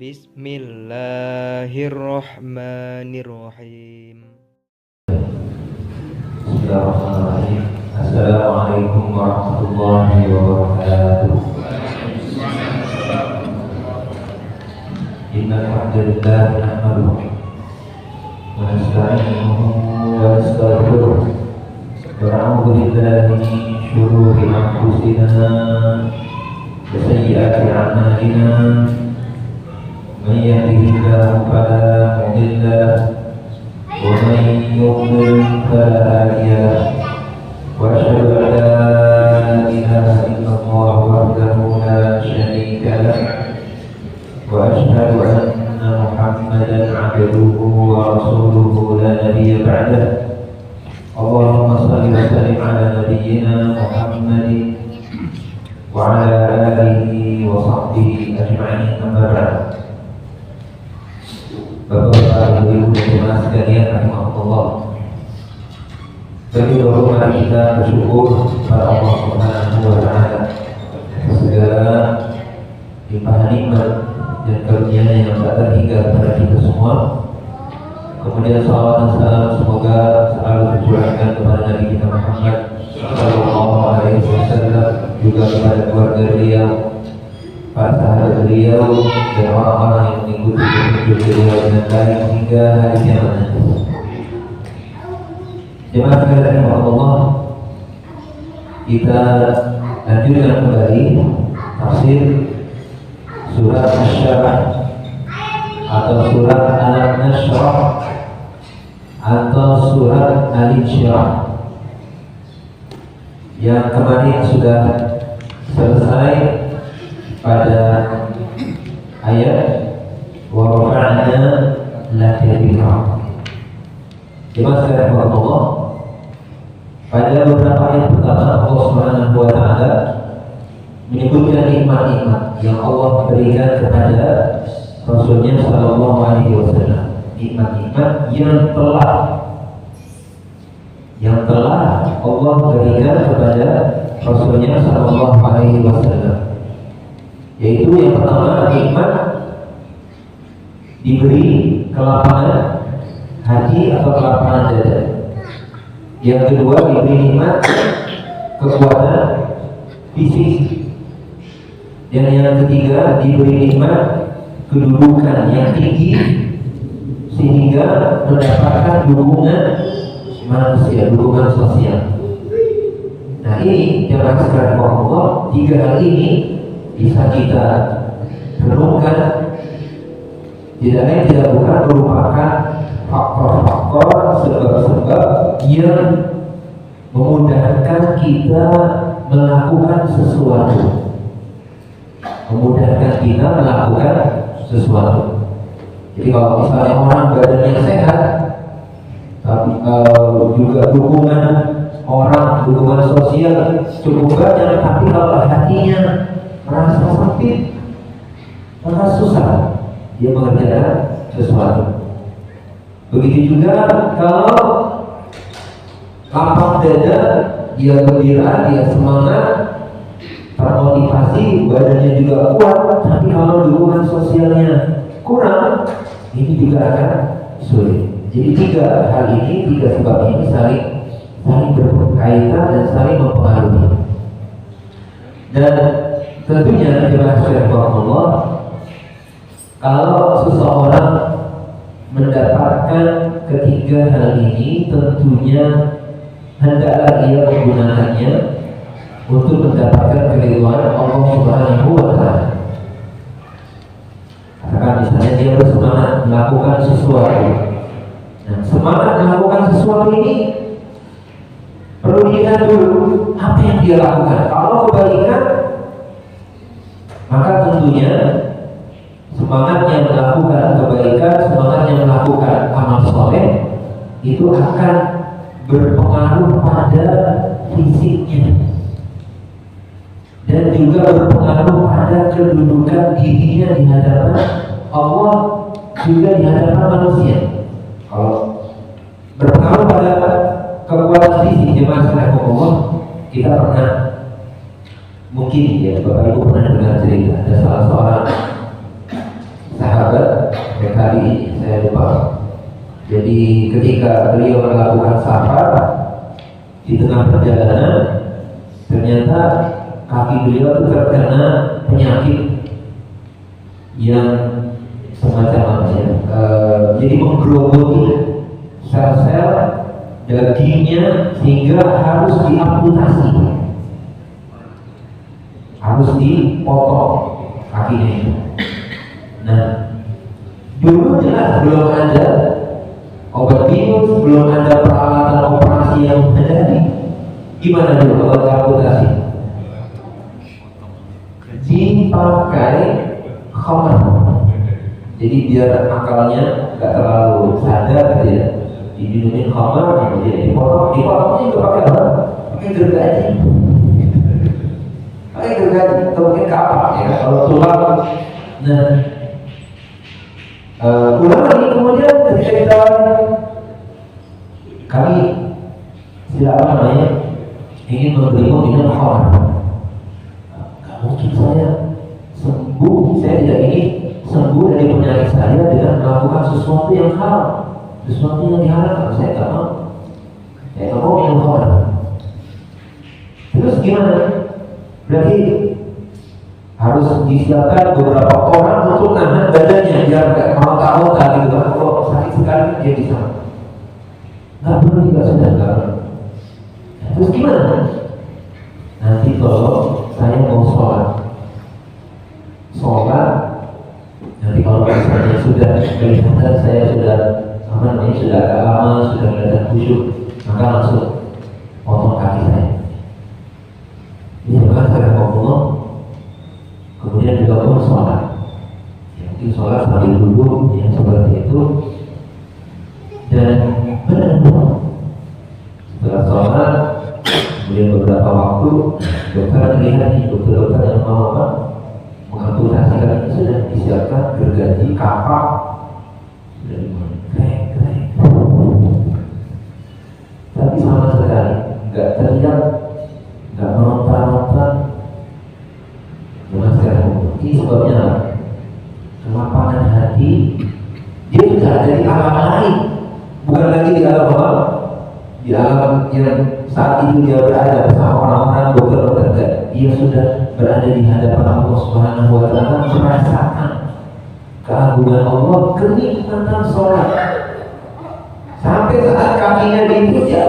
Bismillahirrahmanirrahim. Bismillahirrahmanirrahim. Assalamualaikum warahmatullahi wabarakatuh. Innal hamdalillah nahmaduhu wa nasta'inuhu wa nastaghfiruh wa na'udzu billahi min shururi anfusina wa sayyiati a'malina. Man yahdihillahu fala mudilla lahu ومن يضلل فلا هادي له واشهد ان لا اله الا الله وحده لا شريك له واشهد ان محمدا عبده ورسوله لا نبي بعده. اللهم صل وسلم على نبينا محمد وعلى اله وصحبه اجمعين. اما بعد. Bapak-bapak, ibu-ibu dan jemaah sekalian rahimahullah, bagi dahulu mari kita bersyukur kepada Allah Subhanahu wa Ta'ala segala limpahan nikmat dan karunia yang tak terhingga kepada kita semua. Kemudian salawat dan salam semoga selalu tercurahkan kepada Nabi kita Muhammad Sallallahu Alaihi Wasallam, juga kepada keluarga beliau, para sahabat beliau, dan orang-orang yang mengikuti petunjuk beliau dengan baik hingga hari kiamat nanti. Jemaah sekalian Allah, kita lanjutkan kembali tafsir surat Asy-Syarah atau surat Al-Nashrah atau surat Al-Insyirah yang kemarin sudah selesai pada ayat wa rafa'na laka dhikra. Jemaah sekalian Allah, pada beberapa ayat pertama Allah Subhanahu wa Ta'ala menyebutkan nikmat-nikmat yang Allah berikan kepada Rasulnya Sallallahu Alaihi Wasallam, nikmat-nikmat yang telah Allah berikan kepada Rasulnya Sallallahu Alaihi Wasallam. Yaitu yang pertama, nikmat diberi kelapangan hati atau kelapangan dada. Yang kedua, diberi nikmat kekuatan fisik. Dan yang ketiga, diberi nikmat kedudukan yang tinggi sehingga mendapatkan dukungan manusia, dukungan sosial. Nah, ini jemaah sekalian Allah, tiga hal ini bisa kita renungkan, tidak lain tidak bukan merupakan faktor-faktor, sebab-sebab yang memudahkan kita melakukan sesuatu, Jadi kalau misalnya orang badannya sehat, tapi juga dukungan orang, dukungan sosial cukup banyak, tapi kalau hatinya merasa sempit, maka susah dia mengerjakan sesuatu. Begitu juga kalau lapang dada, dia gembira, dia semangat, termotivasi, badannya juga kuat, tapi kalau dukungan sosialnya kurang, ini juga akan sulit. Jadi tiga hal ini, tiga sebab ini saling berkaitan dan saling mempengaruhi. Dan tentunya jemaah sekalian Allah, kalau seseorang mendapatkan ketiga hal ini, tentunya hendaklah ia menggunakannya untuk mendapatkan keridhaan Allah Subhanahu wa Ta'ala. Karena misalnya dia bersemangat melakukan sesuatu. Nah, semangat melakukan sesuatu ini perlu dilihat dulu apa yang dia lakukan. Kalau kebaikan, maka tentunya semangatnya melakukan kebaikan, semangatnya melakukan amal soleh itu akan berpengaruh pada fisiknya dan juga berpengaruh pada kedudukan dirinya di hadapan Allah, juga di hadapan manusia. Kalau berpengaruh pada kekuatan fisik, jemaah sekalian Allah, kita pernah, mungkin ya Bapak Ibu pernah dengar cerita ada salah seorang sahabat kali saya lupa. Jadi ketika beliau melakukan safar di tengah perjalanan, ternyata kaki beliau itu terkena penyakit yang semacam apa ya? Jadi menggerogoti sel-sel dagingnya sehingga harus diamputasi, harus dipotong kakinya itu. Nah, dulu jelas belum ada obat bius, belum ada peralatan operasi yang memadai. Gimana dulu kalau amputasi? Dipakai khamar. Jadi biar akalnya nggak terlalu sadar gitu ya. Didilumin khamar, kemudian dipotongnya juga pakai apa? Pakai gergaji. Pakai gergaji atau mungkin kapak ya. Kalau tulang, nah. Ulang lagi kemudian ketika kita kami ingin memberimu minum khamar. Gak mungkin saya sembuh, saya tidak ingin sembuh dari penyakit saya dengan melakukan sesuatu yang haram, sesuatu yang diharamkan. Saya tak mau minum khamar. Terus gimana? Berarti harus disiapkan beberapa orang untuk nahan badannya biar nggak meronta-ronta gitu kan. Kalau sakit sekali dia bisa. Nggak perlu juga sudah nggak perlu. Terus gimana? Nanti kalau saya mau sholat, nanti kalau misalnya sudah kelihatan saya sudah sudah agak lama, sudah kelihatan khusyuk, maka langsung potong kaki saya. Ini bukan saya ngomong. Kemudian juga pun sholat, mungkin sholat sambil duduk yang seperti itu, dan benar setelah sholat, kemudian beberapa waktu dokter melihat nih dokter yang mau mengamputasi kaki sudah disiapkan gergaji, kapak, sudah dimulai, tapi sama sekali nggak terlihat, nggak meronta-ronta. Ini sebabnya kelapangan hati dia sudah ada di alam lain, bukan lagi di alam apa? Di alam yang saat itu dia berada bersama orang-orang dokter-dokter. Dia sudah berada di hadapan Allah Subhanahu Wa Taala, merasakan keagungan Allah, kenikmatan sholat. Sampai saat kakinya diikut dia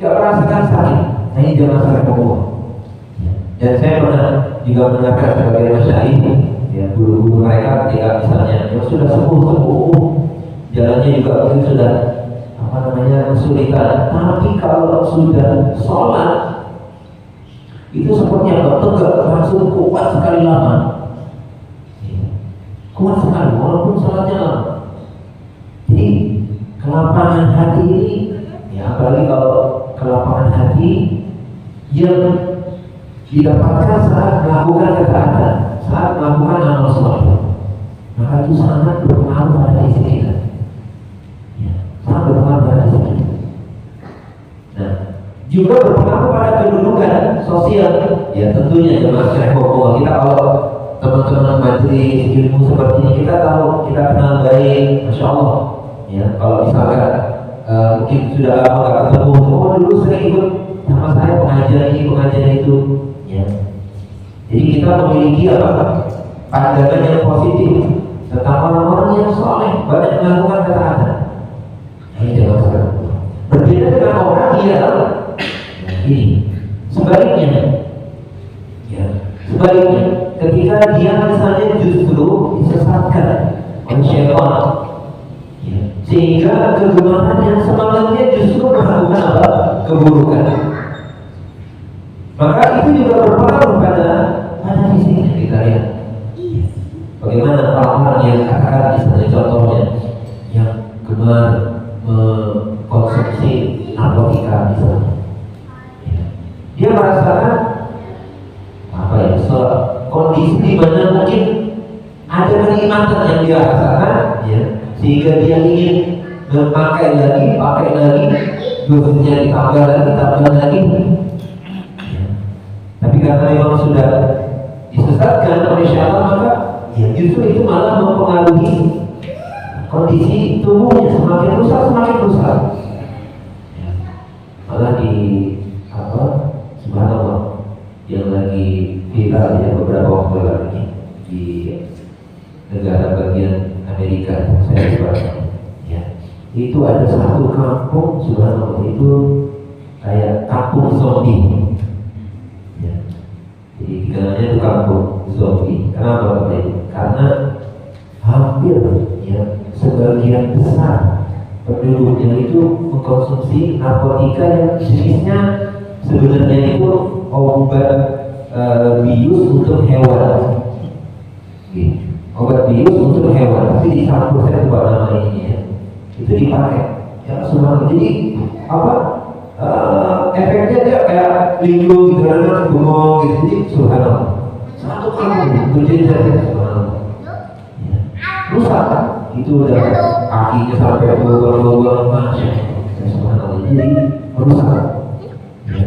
merasakan sakit. Nah ini jangan sampai Allah. Dan saya pernah juga mendengar sebagai masyayikh ya, guru-guru mereka ketika misalnya sudah sembuh, jalannya juga mungkin sudah kesulitan, tapi kalau sudah sholat itu seperti apa? Tegak, langsung kuat sekali lama, kuat sekali walaupun sholatnya lama. Jadi kelapangan hati ini ya, apalagi kalau kelapangan hati yang didapatkan saat melakukan ketaatan, saat melakukan amal soleh, maka itu sangat berpengaruh pada istri kita. Ya, sangat berpengaruh pada istri kita. Nah, juga berpengaruh pada kedudukan sosial. Ya tentunya jemaah sekalian, kita kalau teman-teman majelis ilmu seperti ini kita tahu, kita kenal baik, masya Allah. Ya kalau misalkan mungkin sudah lama nggak ketemu, dulu sering ikut sama saya pengajian itu. Ya. Jadi kita memiliki pandangan yang positif tentang orang-orang yang soleh, banyak melakukan ketaatan. Ini jangan salah. Berbeda dengan orang yang ini sebaliknya. Ya, sebaliknya, ketika dia misalnya justru disesatkan oleh syaitan, ya, sehingga kegemaran yang semangatnya justru melakukan keburukan. Maka itu juga berpengaruh pada fisiknya. Kita lihat bagaimana orang-orang yang katakan misalnya contohnya yang gemar mengkonsumsi narkotika misalnya, dia merasakan kondisi di mana mungkin ada kenikmatan yang dia rasakan, ya, sehingga dia ingin pakai lagi, dosisnya ditambah lagi. Tapi karena memang sudah disesatkan oleh syaitan, maka ya justru itu malah mempengaruhi kondisi tubuhnya, semakin rusak. Ya. Malah di subhanallah yang lagi viral ya beberapa waktu lalu di negara bagian Amerika, saya lupa ya, itu ada satu kampung subhanallah itu kayak kampung zombie ya. Jadi dikenalnya itu kampung zombie. Kenapa? Karena hampir ya sebagian besar penduduknya itu mengkonsumsi narkotika yang jenisnya sebenarnya itu obat bius untuk hewan. Obat bius untuk hewan, tapi dicampur, saya lupa nama ini ya. Itu dipakai. Ya semua. Jadi efeknya dia kayak linglung gitu, kan bengong gitu. Jadi subhanallah. Satu kali berjejer subhanallah. Ya. Rusak kan? Itu udah kakinya sampai bolong-bolong masya. Subhanallah. Jadi merusak. Ya.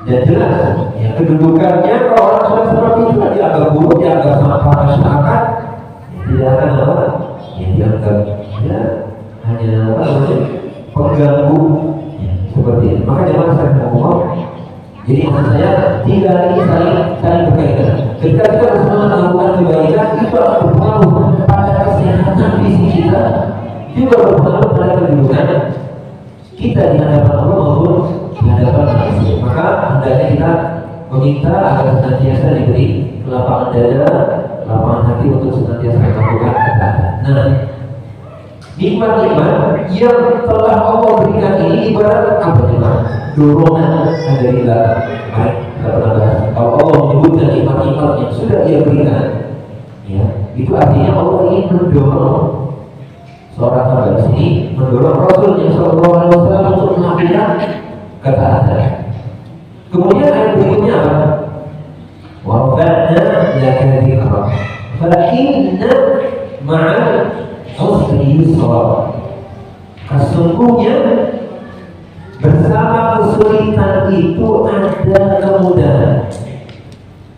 Dan jelas ya kedudukannya kalau orang sudah seperti itu dianggap buruk, dianggap sampah masyarakat. Tidak akan apa? Ya dianggap ya hanya pengganggu ya, seperti itu. Maka jangan saya ngomong. Jadi maksud saya tidak ini saling berkaitan. Ketika kita bersama melakukan kebaikan itu akan berpengaruh pada kesehatan fisik kita, juga berpengaruh pada kedudukan kita di hadapan Allah maupun di hadapan manusia. Maka hendaknya kita meminta agar senantiasa diberi lapangan dada, lapangan hati untuk senantiasa melakukan ketaatan. Nah, nikmat-nikmat yang telah Allah berikan ini ibarat apa nikmat? Dorongan dari dalam. Baik, kita pernah bahas. Kalau Allah menyebutkan nikmat-nikmat yang sudah Dia berikan, ya, itu artinya Allah ingin mendorong seorang hamba di sini, mendorong Rasulnya Shallallahu Alaihi Wasallam untuk melakukan ketaatan. Kemudian ayat berikutnya apa? Wa rafa'na laka dzikra fa inna ma'al usri yusra. Sesungguhnya bersama kesulitan itu ada kemudahan.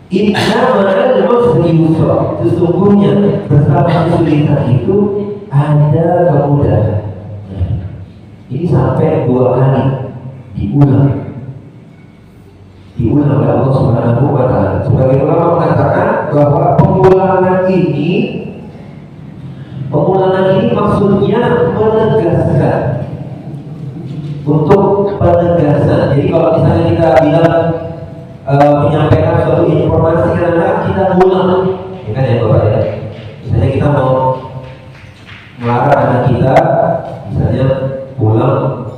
Inna ma'al usri yusra. Sesungguhnya bersama kesulitan itu ada kemudahan. Ini sampai 2 kali diulang oleh Allah Subhanahu wa Ta'ala. Sebagai ulama mengatakan bahwa pengulangan ini maksudnya menegaskan, untuk penegasan. Jadi kalau misalnya kita bilang menyampaikan suatu informasi karena kita ulang, ya kan ya Bapak ya. Misalnya kita mau melarang anak kita, misalnya pulang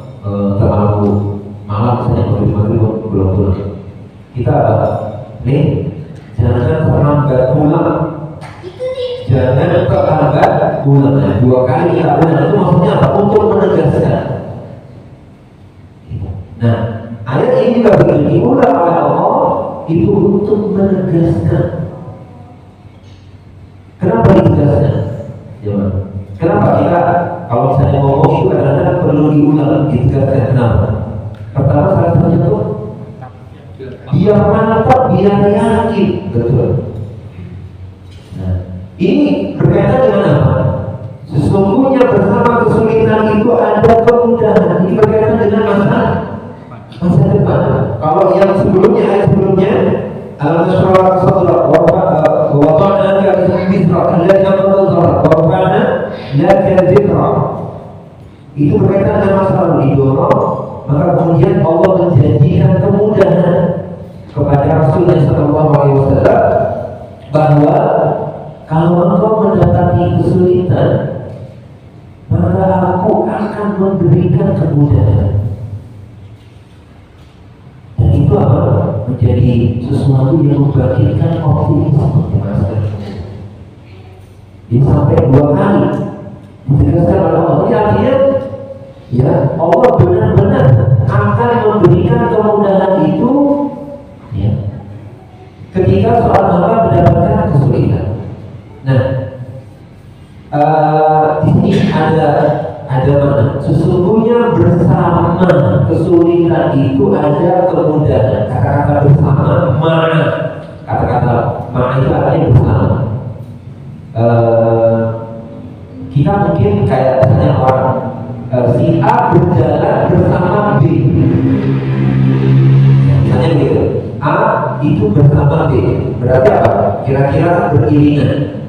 terlalu malam, misalnya maghrib belum pulang. Kita apa? Nih, jangan terlambat pulang. Jangan terlambat pulang. 2 kali kita ulang itu maksudnya apa? Untuk menegaskan. Nah, ayat ini juga begitu diulang oleh Allah itu untuk menegaskan. Kenapa ditegaskan? Jangan. Kenapa kita kalau misalnya ngomong itu kadang-kadang perlu diulang, ditegaskan? Kenapa? Pertama salah satunya tuh biar mantap, biar yakin, betul. Nah, ini berkaitan dengan apa? Sesungguhnya bersama kesulitan itu ada kemudahan. Ini berkaitan dengan masa depan. Kalau yang sebelumnya, ayat sebelumnya, al-nasrul sadra wa wada'na laka dzikra alladhi anzalna wa rafa'na laka dzikra. Itu berkaitan dengan masa lalu didorong, maka kemudian Allah menjanjikan kemudahan kepada Rasulullah Sallallahu Alaihi Wasallam bahwa kalau engkau mendapati kesulitan, maka aku akan memberikan kemudahan. Dan itu apa? Menjadi sesuatu yang membangkitkan optimisme. Ini sampai 2 kali ditegaskan oleh Allah. Ini artinya ya Allah benar-benar akan memberikan kemudahan itu ya, ketika seorang hamba mendapatkan kesulitan. Nah, di sini ada mana? Sesungguhnya bersama kesulitan itu ada kemudahan. Kata-kata bersama, kata-kata itu artinya bersama. A berjalan bersama B. Misalnya begitu, A itu bersama B, berarti apa? Kira-kira beriringan,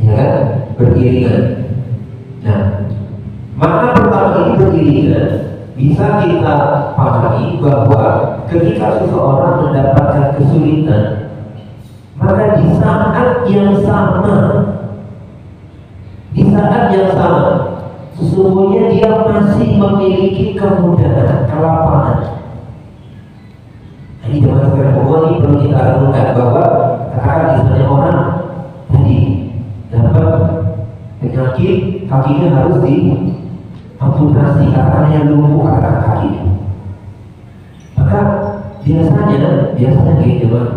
ya kan? Beriringan. Nah, makna pertama ini beriringan bisa kita pahami bahwa ketika seseorang mendapatkan kesulitan, maka di saat yang sama, sesungguhnya dia masih memiliki kemudahan, kelapangan. Ini zaman sekarang ini perlu kita renungkan bahwa katakan misalnya orang tadi dapat penyakit kakinya harus diamputasi, katanya lumpuh katakan kakinya. Maka biasanya kayak gimana?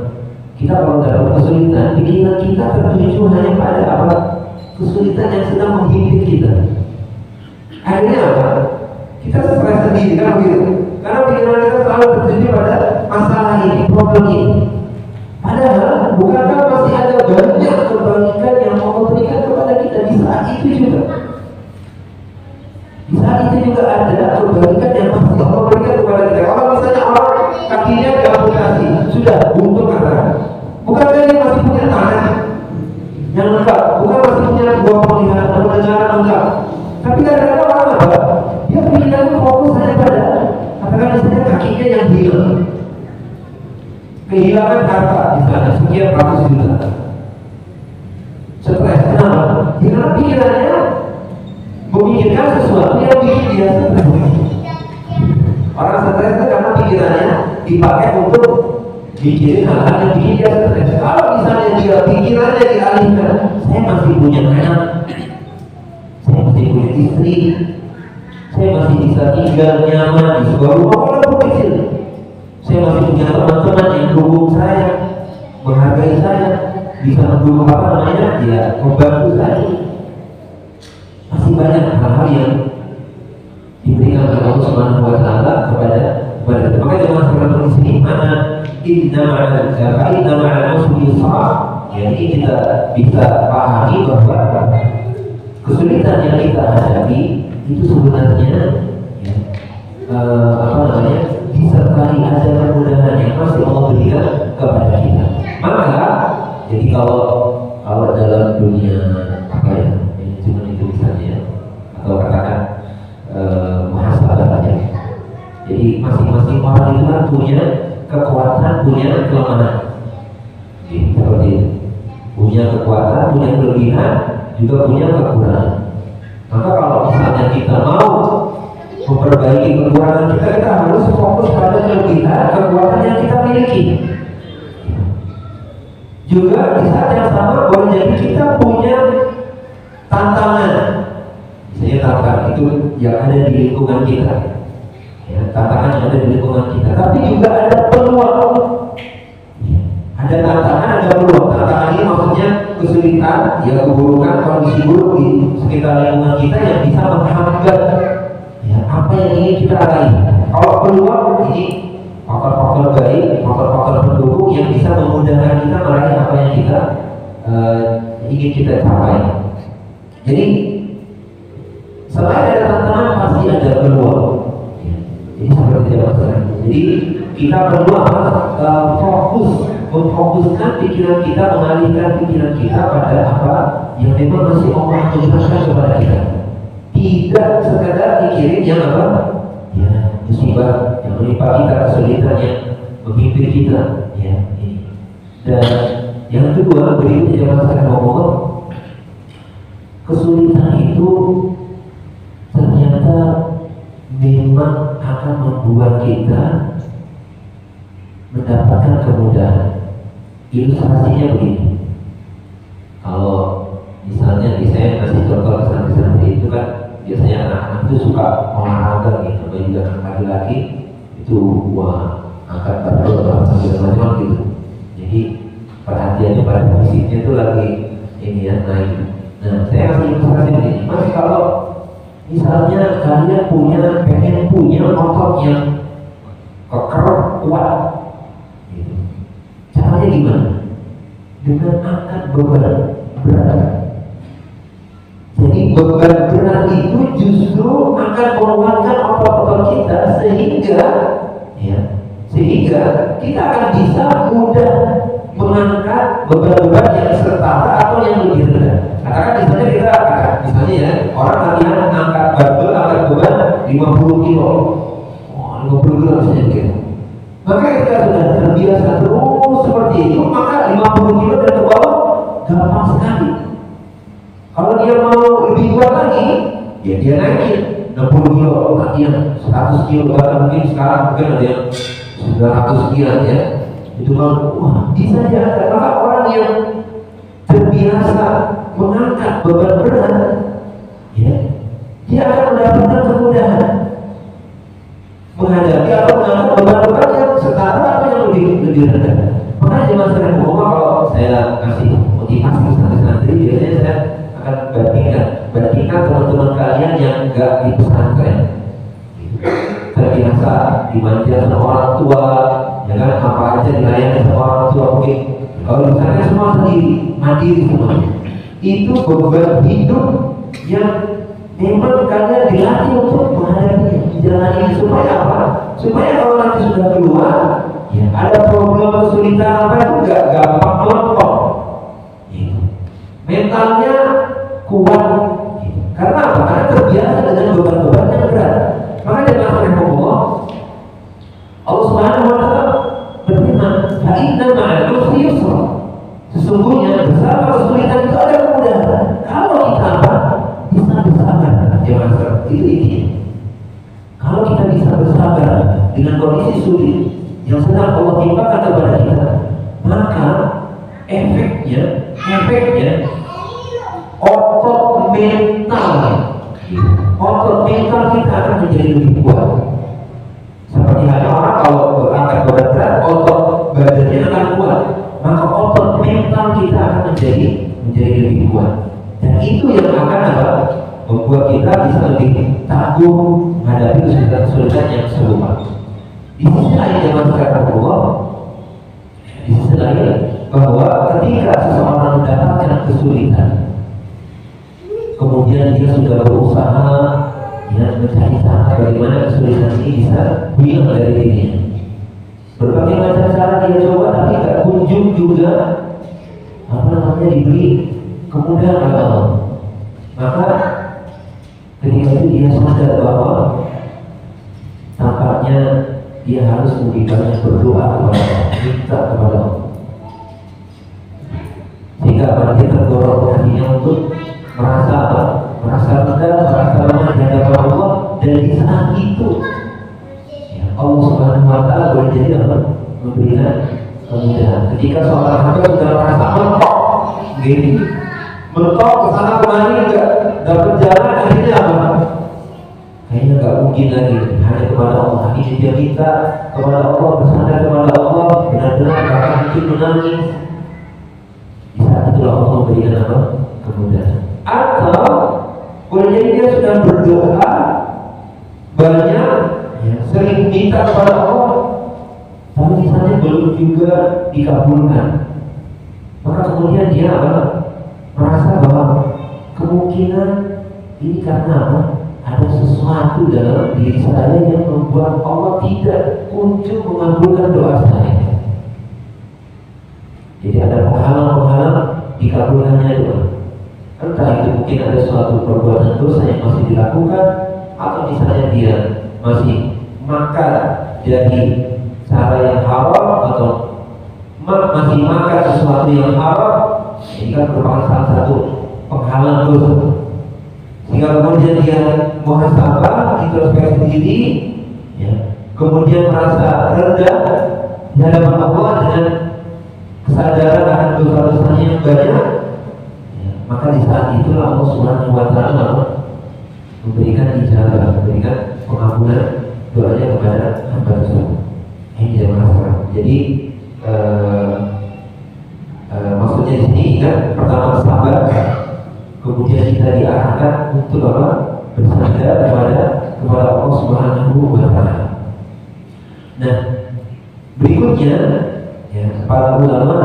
Kita kalau dapat kesulitan, pikiran kita tertuju hanya pada apa? Kesulitan yang sedang menghimpit kita. Akhirnya apa? Kita stres sendiri kan begitu. Karena pikiran kita selalu tertuju pada masalah ini, problem ini. Padahal bukankah masih ada banyak kebaikan yang Allah berikan kepada kita di saat itu juga. Di saat itu juga ada kebaikan yang masih Allah berikan kepada kita. Kalau misalnya orang kakinya diamputasi, sudah buntu katakan. Bukankah dia masih punya tangan yang lengkap? Bukan masih punya dua pendengaran lengkap? Tapi kadang-kadang orang apa? Dia pikirannya fokus hanya pada katakan misalnya kakinya yang hilang, kehilangan harta misalnya sekian ratus juta. Stres, kenapa? Karena pikirannya memikirkan sesuatu yang bikin dia stres. Orang stres itu karena pikirannya dipakai untuk mikirin hal-hal yang bikin dia stres. Kalau misalnya dia pikirannya dialihkan, saya masih punya anak, saya masih punya istri, saya masih bisa tinggal nyaman di sebuah rumah walaupun kecil, saya masih punya teman-teman yang dukung saya, menghargai saya, bisa mendukung membantu saya. Masih banyak hal-hal yang diberikan oleh Allah Subhanahu wa Ta'ala kepada kita. Maka jangan sekarang di sini mana inna ma'al usri yusra. Jadi kita bisa pahami bahwa kesulitan yang kita hadapi itu sebenarnya disertai ada kemudahan yang masih Allah berikan kepada kita. Maka jadi kalau dalam dunia cuma itu misalnya atau katakan muhasabah saja. Jadi masing-masing orang itu kan punya kekuatan, punya kelemahan. Jadi seperti itu. Punya kekuatan, punya kelebihan, juga punya kekurangan. Maka kalau misalnya kita mau memperbaiki kekurangan kita harus fokus pada kelebihan, kekuatan yang kita miliki. Juga di saat yang sama boleh jadi kita punya tantangan. Misalnya tantangan itu yang ada di lingkungan kita, ya, tantangan yang ada di lingkungan kita. Tapi juga ada peluang. Ada tantangan, ada peluang. Tantangan ini maksudnya kesulitan, ya keburukan, kondisi buruk di sekitar lingkungan kita yang bisa menghambat ya, apa yang ingin kita raih. Kalau peluang ini faktor-faktor baik, faktor-faktor pendukung yang bisa memudahkan kita meraih apa yang kita ingin kita capai. Jadi selain ada tantangan pasti ada peluang. Jadi seperti tidak masalah. Jadi kita perlu memfokuskan pikiran kita, mengalihkan pikiran kita pada apa yang memang masih Allah jelaskan kepada kita. Tidak sekadar mikirin yang apa? Ya, musibah yang menimpa kita, kesulitan yang menghimpit kita. Ya, ini. Dan yang kedua, berikutnya jangan saya ngomong, kesulitan itu ternyata memang akan membuat kita mendapatkan kemudahan. Ilustrasinya begini, kalau misalnya saya kasih contoh kesan-kesan itu kan biasanya anak-anak itu suka olahraga gitu, bagi anak laki-laki itu angkat berat segala macam gitu. Jadi perhatiannya pada fisiknya itu lagi ini ya naik. Nah, saya kasih ilustrasi begini, Mas, kalau misalnya kalian pengen punya otot yang keker kuat, gitu. Caranya gimana? Dengan angkat beban berat. Jadi beban berat itu justru akan menguatkan otot-otot kita sehingga kita akan bisa mudah mengangkat beban-beban yang setara atau yang lebih rendah. Katakan misalnya orang latihan angkat barbel, angkat beban 50 kilo. 50 kilo misalnya gitu. Maka kita sudah terbiasa terus seperti itu, maka 50 kilo dan ke bawah gampang sekali. Kalau dia mau lebih kuat lagi, ya dia naikin 60 kilo, latihan 100 kilo, bahkan mungkin sekarang mungkin ada yang 900 sekian ya. Itu kan, wah bisa diangkat. Maka orang yang terbiasa mengangkat beban berat, ya, dia akan mendapatkan kemudahan menghadapi atau mengangkat beban-beban yang setara atau yang lebih rendah. Makanya di masyarakat umum kalau saya kasih motivasi santri-santri, biasanya saya akan bandingkan teman-teman kalian yang enggak di pesantren, terbiasa dimanja sama orang tua, ya kan, apa aja dilayani sama orang tua. Mungkin kalau misalnya semua sendiri, mandiri semua, itu beban hidup yang memang kalian dilatih untuk menghadapi jalan ini. Supaya apa? Supaya kalau nanti sudah keluar, ya, ada problem kesulitan apa itu gak gampang melempem. Mentalnya kuat. Karena apa? Karena terbiasa dengan beban-beban yang berat. Maka dia mengatakan Allah Subhanahu wa Ta'ala berfirman, "Fa inna ma'al usri yusra." Sesungguhnya bersama kesulitan itu ada kemudahan. Kalau kita apa? Bisa bersabar. Itu intinya. Kalau kita bisa bersabar dengan kondisi sulit yang sedang Allah timpakan kepada kita, maka efeknya otot mental kita akan menjadi lebih kuat. Seperti halnya orang kalau berangkat berat, otot badannya akan kuat, maka otot mental kita akan menjadi lebih kuat. Dan itu yang akan membuat kita bisa lebih tangguh menghadapi kesulitan yang serupa. Di sisi lain zaman sekarang di sisi lain bahwa ketika seseorang mendapatkan kesulitan, kemudian dia sudah berusaha mencari cara bagaimana kesulitan ini bisa hilang dari dirinya. Berbagai macam cara dia coba, tapi tidak kunjung juga diberi kemudahan oleh Allah. Maka ketika itu dia sadar bahwa tampaknya dia harus lebih banyak berdoa kepada Allah, minta kepada Allah, sehingga dia terdorong hatinya untuk merasa rendah, merasa lemah di hadapan Allah. Dan di saat itu Allah Subhanahu wa Ta'ala boleh jadi memberikan kemudahan. Ketika seorang hamba sudah merasa mentok kesana kemari nggak dapat jalan, akhirnya apa? Kayaknya nggak mungkin lagi, hanya kepada Allah. Akhirnya dia minta kepada Allah, bersandar kepada Allah, benar-benar bahkan mungkin menangis. Di saat itulah Allah memberikan kemudahan. Atau boleh jadi dia sudah berdoa banyak, sering minta kepada Allah, tapi misalnya belum juga dikabulkan. Maka kemudian dia merasa bahwa kemungkinan ini karena ada sesuatu dalam diri saya yang membuat Allah tidak kunjung mengabulkan doa saya. Jadi ada penghalang-penghalang dikabulkannya doa. Entah itu mungkin ada suatu perbuatan dosa yang masih dilakukan, atau misalnya dia masih makan dari cara yang haram, atau masih makan sesuatu yang haram. Ini kan merupakan salah satu penghalang dosa. Sehingga kemudian dia muhasabah, introspeksi diri, kemudian merasa rendah di hadapan Allah dengan kesadaran akan dosa-dosanya yang banyak. Maka di saat itulah Allah Subhanahu wa Ta'ala memberikan ijabah, memberikan pengampunan doanya kepada hamba tersebut. Ini dia masalah. Jadi maksudnya di sini kan, pertama sabar, kemudian kita diarahkan untuk bersandar kepada Allah Subhanahu wa Ta'ala. Nah, berikutnya para ulama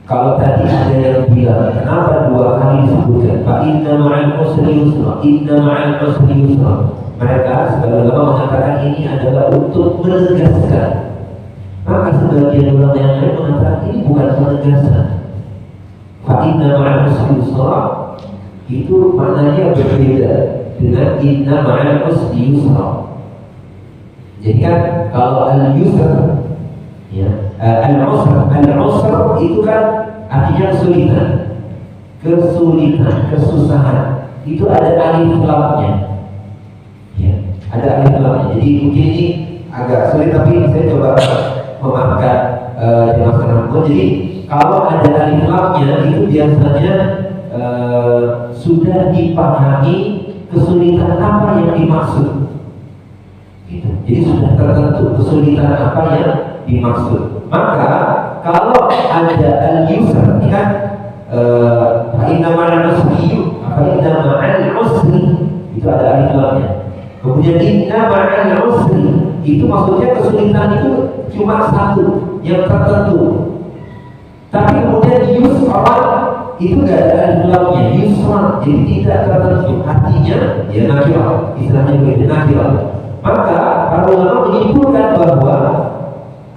Kalau tadi ada yang bilang, kenapa dua kali disebutkan? Fa inna ma'al usri yusra, inna ma'al usri yusra. Mereka sebagian ulama mengatakan ini adalah untuk menegaskan. Maka sebagian ulama yang lain mengatakan ini bukan penegasan. Fa inna ma'al usri yusra itu maknanya berbeda dengan inna ma'al usri yusra. Jadi kan kalau al-yusra ya, al-usr itu kan artinya kesulitan, kesusahan. Itu ada alif lamnya. Ya, ada alif lamnya. Jadi mungkin ini agak sulit tapi saya coba memaafkan jemaah sekalian. Jadi kalau ada alif lamnya itu biasanya sudah dipahami kesulitan apa yang dimaksud. Gitu. Jadi sudah tertentu kesulitan apa yang dimaksud. Maka kalau ada al-yusr ini kan fa inna ma'al usri itu ada alif lamnya. Kemudian inna ma'al usri itu maksudnya kesulitan itu cuma satu yang tertentu. Tapi kemudian yusra itu enggak ada alif lamnya, yusra jadi tidak tertentu. Artinya ya nakirah, istilahnya begitu nakirah. Maka para ulama menyimpulkan bahwa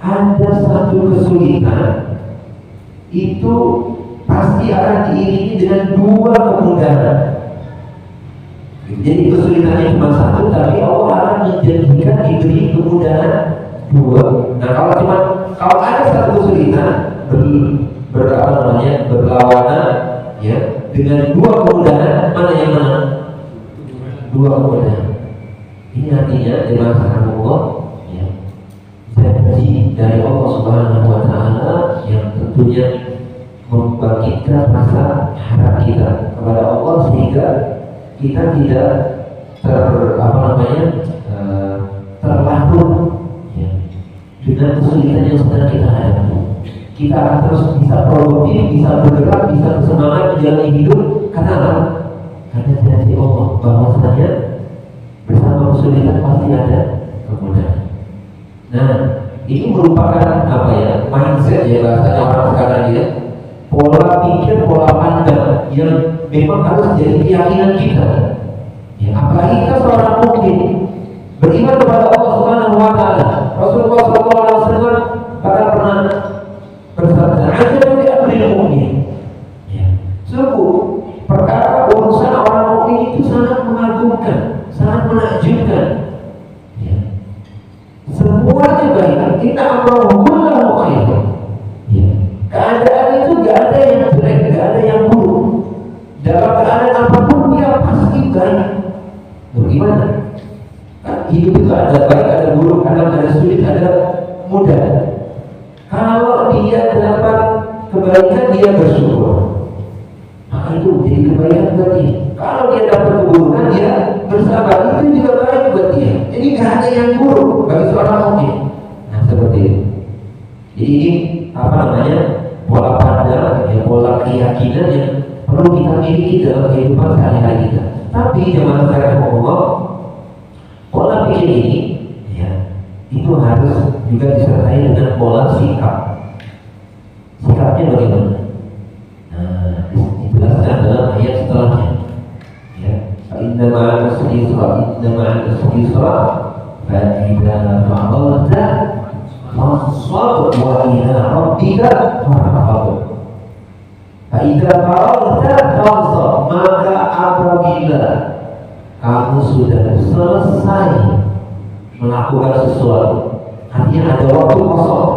ada satu kesulitan itu pasti akan diiringi dengan dua kemudahan. Jadi kesulitannya cuma satu, tapi Allah akan menjadikan diberi kemudahan dua. Nah kalau ada satu kesulitan berlawanan ya dengan dua kemudahan, mana yang mana? Dua kemudahan. Ini artinya jemaah Allah ya, janji dari Allah Subhanahu wa taala yang tentunya membangkitkan rasa harap kita kepada Allah sehingga kita tidak terlarut ya, dengan kesulitan yang sedang kita hadapi. Kita akan terus bisa produktif, bisa bergerak, bisa bersemangat menjalani hidup karena apa? Karena janji Allah bahwasanya bersama kesulitan pasti ada kemudahan. Nah, ini merupakan apa ya? Mindset ya bahasanya orang sekarang ya. Pola pikir, pola pandang yang memang harus jadi keyakinan kita. Ya, apalagi kita seorang mukmin beriman kepada Allah Subhanahu wa taala. Rasulullah sallallahu alaihi wasallam pernah bersabda, "Ajaban li amril mukmin." Ya. Sungguh perkara urusan orang mukmin itu sangat mengagumkan, sangat menakjubkan. Ya. Semuanya baik. Kita amruhu kulluhu khair. Ya. Keadaan itu gak ada yang jelek, gak ada yang buruk. Dalam keadaan apapun dia pasti baik. Bagaimana? Kan hidup itu ada baik, ada buruk, ada sulit, ada mudah. Kalau dia dapat kebaikan dia bersyukur, maka itu jadi kebaikan buat dia. Kalau dia dapat keburukan dia bersabar, itu juga baik buat dia. Jadi gak ada yang buruk bagi seorang mukmin. Nah seperti itu. Jadi ini pola pandang, ya, pola keyakinan yang perlu kita miliki dalam kehidupan sehari-hari kita. Tapi jemaah sekalian Allah, pola pikir ini ya, itu harus juga disertai dengan pola sikap. Sikapnya bagaimana? Nah, dijelaskan dalam ayat setelahnya. Ya, inna ma'al usri yusra, inna ma'al usri yusra, fa idza faragta fansab wa ila rabbika farghab. Fa idza faragta fansab, maka apabila kamu sudah selesai melakukan sesuatu, artinya ada waktu kosong,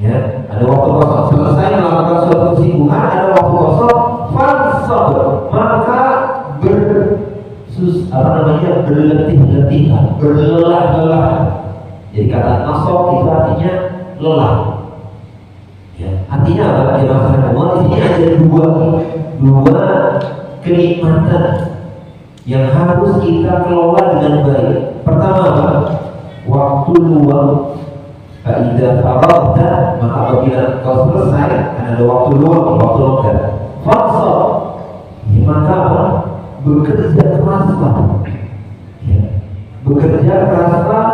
ya, ada waktu kosong, selesai melakukan suatu kesibukan, ada waktu kosong, fansab, maka berletih-letihan, berlelah-lelah. Jadi kata nasab itu artinya lelah. Ya, artinya apa? Di sini ada dua kenikmatan yang harus kita kelola dengan baik. Pertama apa? Waktu luang. Faidah faragta, maka apabila kau selesai, ada waktu luang, waktu longgar. Fansab, maka apa? Bekerja keraslah. Ya. Bekerja keraslah,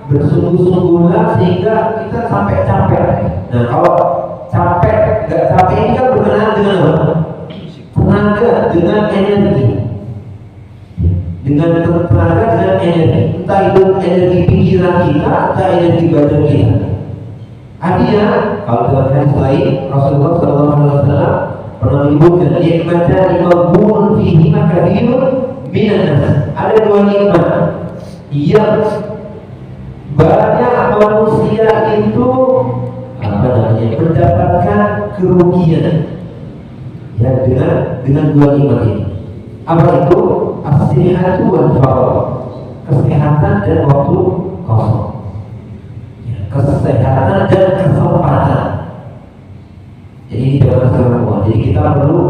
bersungguh-sungguhlah sehingga kita sampai capek. Nah kalau capek, nggak capek energi pikiran kita atau energi badan kita. Artinya, kalau dalam hadis lain Rasulullah SAW pernah menyebutkan nikmatan maghbun fihi katsirun minan nas. Ada dua nikmat yang banyak manusia itu mendapatkan kerugian ya dengan dua nikmat ini. Apa itu? As-sihhatu wal faragh. Kesehatan dan waktu kosong. Kesehatan dan kesempatan. Jadi ini dalam semua. Jadi kita perlu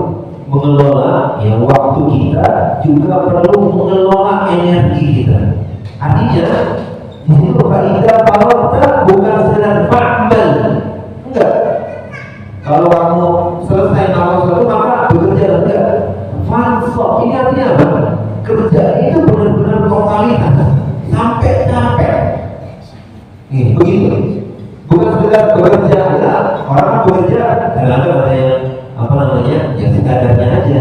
mengelola ya waktu kita, juga perlu mengelola energi kita. Artinya di situ faidah faragta bukan sekedar fa'mal. Enggak. Kalau kamu selesai melakukan sesuatu maka bekerja, enggak. Fansok ini artinya apa? Kerja itu benar-benar totalitas sampai capek. Nih begitu. Bukan sekedar bekerja, ya. Orang bekerja kadang-kadang ada yang ya sekadarnya aja.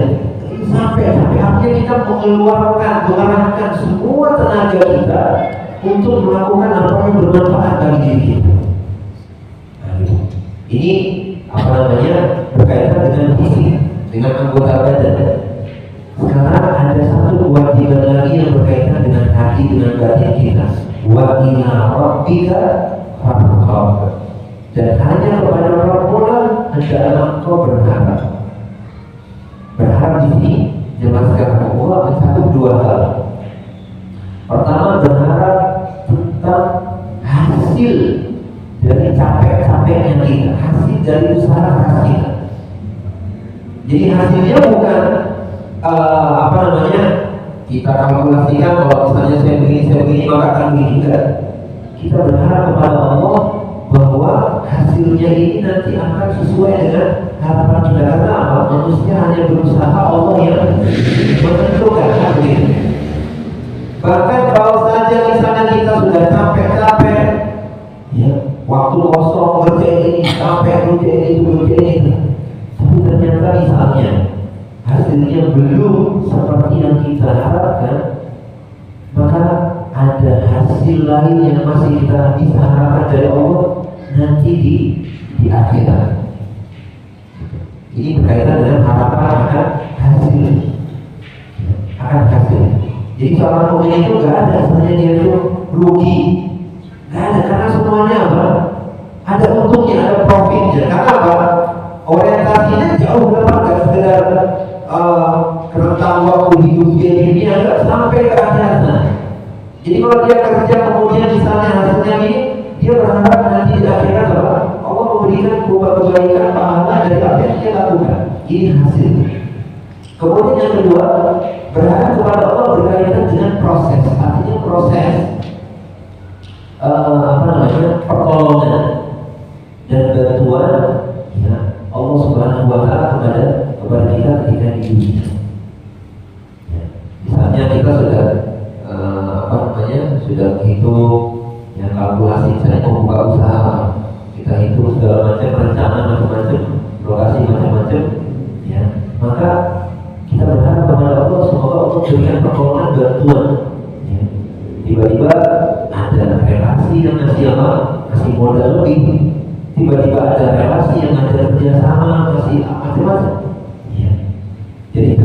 Sampai akhirnya kita mengerahkan semua tenaga kita untuk melakukan apa yang bermanfaat bagi diri kita. Nah, gitu. Ini berkaitan dengan fisik, dengan anggota badan. Sekarang ada satu kewajiban lagi yang berkaitan dengan hati, dengan batin kita. Wa ila rabbika farghab. Dan hanya kepada Rabbuna hendaklah engkau berharap. Berharap di sini jelaskan Allah mencakup dua hal. Pertama, berharap tentang hasil dari capek-capeknya kita, hasil dari usaha keras kita. Jadi hasilnya bukan kita kalkulasikan kalau misalnya saya begini maka akan begini, enggak. Kita berharap kepada Allah bahwa hasilnya ini nanti akan sesuai dengan harapan kita. Karena apa? Manusia hanya berusaha, Allah yang menentukan hal ini. Bahkan kalau saja misalnya kita sudah capek-capek, ya, waktu kosong kerja ini, capek kerja ini, tapi ternyata misalnya hasilnya belum seperti yang kita harapkan, maka ada hasil lain yang masih kita bisa harapkan dari Allah nanti di akhirat. Ini berkaitan dengan harapan akan hasil. Jadi seorang mukmin itu nggak ada sebenarnya dia itu rugi, nggak ada, karena semuanya apa? Ada untungnya, ada profitnya. Karena apa? Orientasinya jauh lebih nggak sekedar rentang waktu hidup dia di dunia, nggak sampai ke akhirat. Jadi kalau dia kerja kemudian misalnya hasilnya ini, dia berharap nanti di akhirat apa? Allah memberikan beberapa kebaikan pahala dari apa yang dia lakukan. Ini hasil. Kemudian yang kedua, berharap kepada Allah berkaitan dengan proses. Artinya proses pertolongan dan bantuan ya Allah Subhanahu wa taala kepada kita ketika di dunia. Ya. Misalnya kita sudah sudah hitung yang kalkulasi misalnya mau buka usaha, kita hitung segala macam rencana macam-macam, lokasi macam-macam, ya, maka kita berharap kepada Allah semoga Allah berikan pertolongan bantuan. Ya. Tiba-tiba ada relasi yang ngasih modal lebih, tiba-tiba ada relasi yang ada kerjasama ngasih macam-macam. Ya. Jadi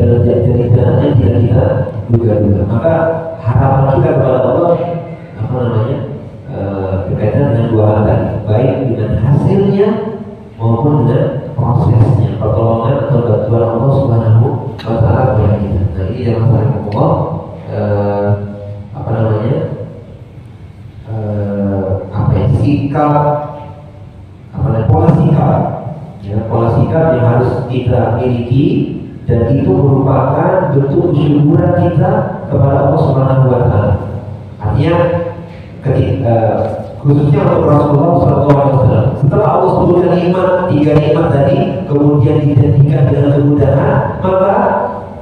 dananya tidak kita duga-duga. Maka harapan kita kepada Allah berkaitan dengan dua hal tadi, baik dengan hasilnya maupun dengan prosesnya, pertolongan atau bantuan Allah Subhanahu wa taala kepada kita. Nah, ini jangan saling ngomong pola sikap yang harus kita miliki, dan itu merupakan bentuk kesyukuran kita kepada Allah Subhanahu wa taala. Artinya khususnya untuk Rasulullah SAW, setelah Allah sebutkan tiga nikmat tadi, kemudian digantikan dengan kemudahan, maka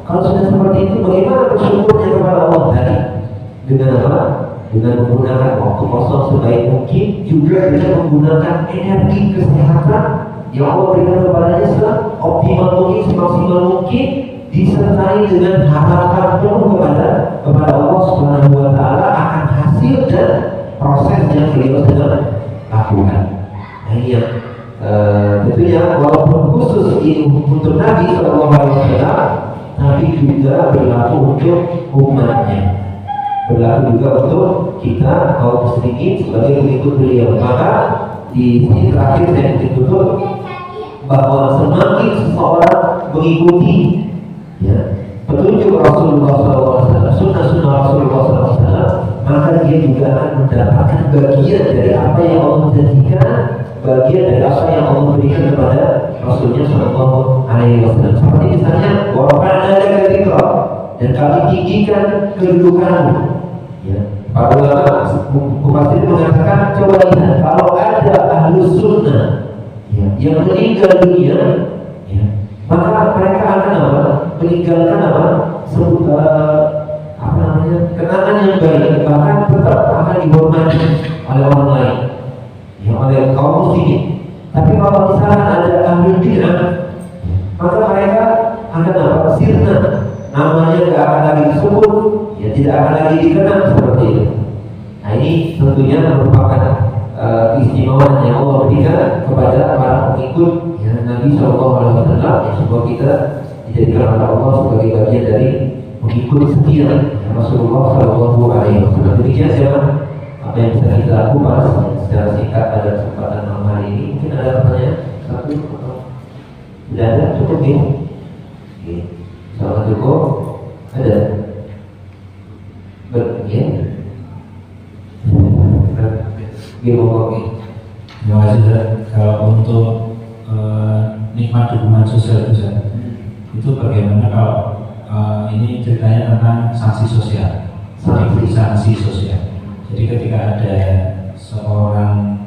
kalau sudah seperti itu, bagaimana bersyukurnya kepada Allah tadi? Dengan apa? Dengan menggunakan waktu kosong sebaik mungkin, juga dengan menggunakan energi kesehatan yang Allah berikan kepadanya seoptimal mungkin, semaksimal mungkin, disertai dengan harapan penuh kepada Allah Subhanahu wa taala akan hasil hasil dan proses yang beliau sedang lakukan. Nah ini yang tentunya walaupun khusus ini untuk Nabi Shallallahu Alaihi Wasallam, tapi juga berlaku untuk umatnya, berlaku juga untuk kita kaum muslimin sebagai pengikut beliau. Maka di sini terakhir saya tutup bahwa semakin seseorang mengikuti ya, petunjuk Rasulullah SAW, sunnah-sunnah Rasulullah SAW, maka dia juga akan mendapatkan bagian dari apa yang Allah janjikan, bagian dari apa yang Allah berikan kepada Rasulnya Sallallahu Alaihi Wasallam. Seperti misalnya, warafa'na laka dzikrak, dan kami tinggikan kedudukanmu. Ya. Para ulama mufassir mengatakan, coba lihat kalau ada ahlus sunnah ya, yang meninggal dunia, ya, maka mereka akan apa? Meninggalkan apa? Kenangan yang baik, bahkan tetap akan dihormati oleh orang lain, ya, oleh kaum muslimin. Tapi kalau misalnya ada ahlul bid'ah, maka mereka akan apa? Sirna, namanya tidak akan lagi disebut, ya, tidak akan lagi dikenal seperti itu. Nah ini tentunya merupakan keistimewaan yang Allah berikan kepada para pengikut ya, Nabi Shallallahu Alaihi Wasallam, yang semoga kita dijadikan oleh Allah sebagai bagian dari pengikut setia Rasulullah Shallallahu Alaihi Wasallam. Demikian siapa apa yang bisa kita lakukan secara singkat pada kesempatan malam hari ini. Mungkin ada pertanyaan satu atau tidak ada, cukup ya? Oke, sama cukup ada. Ya. Terima kasih. Kalau untuk nikmat dukungan sosial itu bagaimana kalau ini ceritanya tentang sanksi sosial. Sanksi sosial. Jadi ketika ada seorang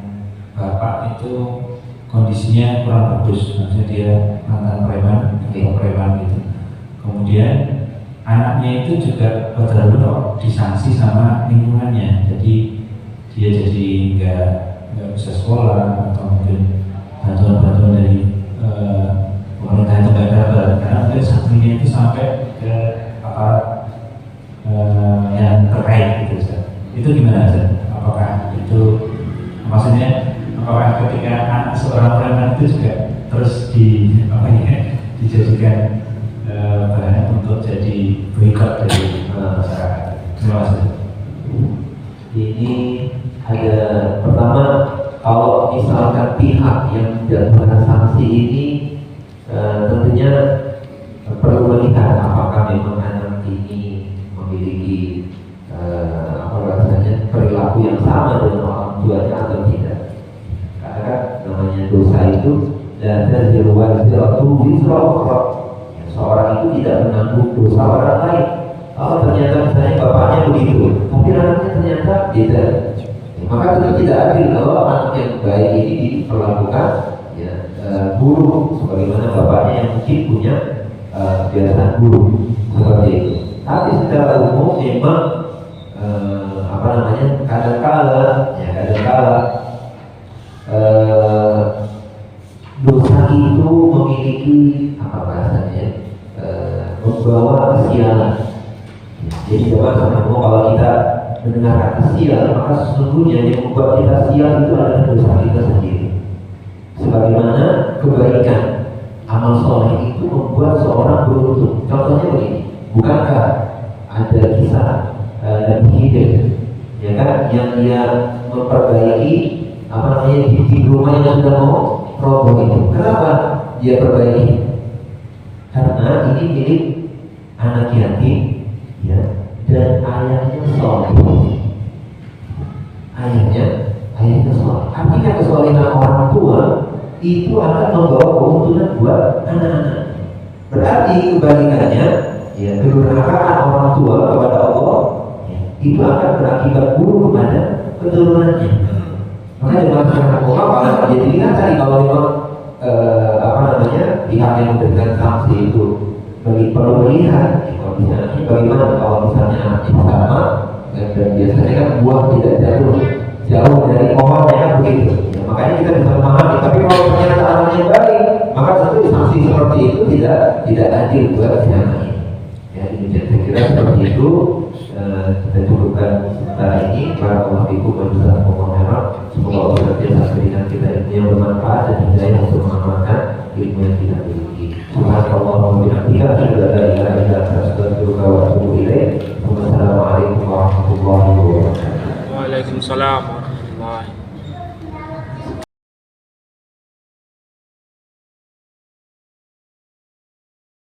bapak itu kondisinya kurang bagus, maksudnya dia mantan preman atau preman gitu. Kemudian anaknya itu juga betul-betul disanksi sama lingkungannya. Jadi dia jadi nggak bisa sekolah, atau mungkin bantuan dari pemerintah itu nggak dapat karena mungkin sanksinya itu sampai ke aparat yang terkait gitu. Itu gimana sih? Apakah itu maksudnya apakah ketika anak seorang preman itu juga terus dijadikan bahan untuk jadi boikot dari masyarakat? Terima kasih. Ini ada pertama, kalau misalkan pihak yang menjatuhkan sanksi ini tentunya perlu melihat apakah memang anak ini memiliki perilaku yang sama dengan orang tuanya atau tidak. Karena kan namanya dosa itu dan seorang itu tidak menanggung dosa orang lain. Kalau ternyata misalnya bapaknya begitu, tapi anaknya ternyata tidak, maka itu tidak adil kalau anak yang baik ini diperlakukan ya, buruk sebagaimana bapaknya yang mungkin punya kebiasaan buruk seperti itu. Tapi secara umum memang kadang-kala dosa itu memiliki membawa kesialan. Jadi teman-teman, kalau kita mendengarkan kesial, maka sesungguhnya yang membuat kita sial itu adalah dosa kita sendiri. Sebagaimana kebaikan, amal soleh itu membuat seorang beruntung. Contohnya begini, bukankah ada kisah Nabi Khidir, ya kan, yang dia memperbaiki di rumah yang sudah mau roboh itu. Kenapa dia perbaiki? Karena ini milik anak yatim, ya, dan ayahnya soleh. Ayahnya soleh. Artinya kesolehan orang tua itu akan membawa keuntungan buat anak-anak. Berarti kebalikannya, ya, kedurhakaan orang tua kepada Allah, ya, itu akan berakibat buruk kepada keturunannya. Maka dengan cara Allah, jadi kan tadi kalau memang pihak yang memberikan sanksi itu perlu melihat kondisinya bagaimana. Kalau misalnya anaknya sama dan biasanya kan buah tidak jauh dari pohonnya kan begitu ya, makanya kita bisa memahami. Tapi kalau ternyata anaknya baik, maka tentu sanksi seperti itu tidak adil buat si anak ini. Ya, demikian saya kira seperti itu. kita cukupkan sementara ini. Barakallahu fikum wa jazakumullahu khairan. Semoga Allah senantiasa berikan kita ilmu yang bermanfaat dan hidayah untuk mengamalkan ilmu yang kita miliki. Subhanallah wa bihamdihi, asyhadu an la ilaha illa anta, astaghfiruka wa atubu ilaik. Wassalamualaikum warahmatullahi wabarakatuh. Waalaikumsalam warahmatullahi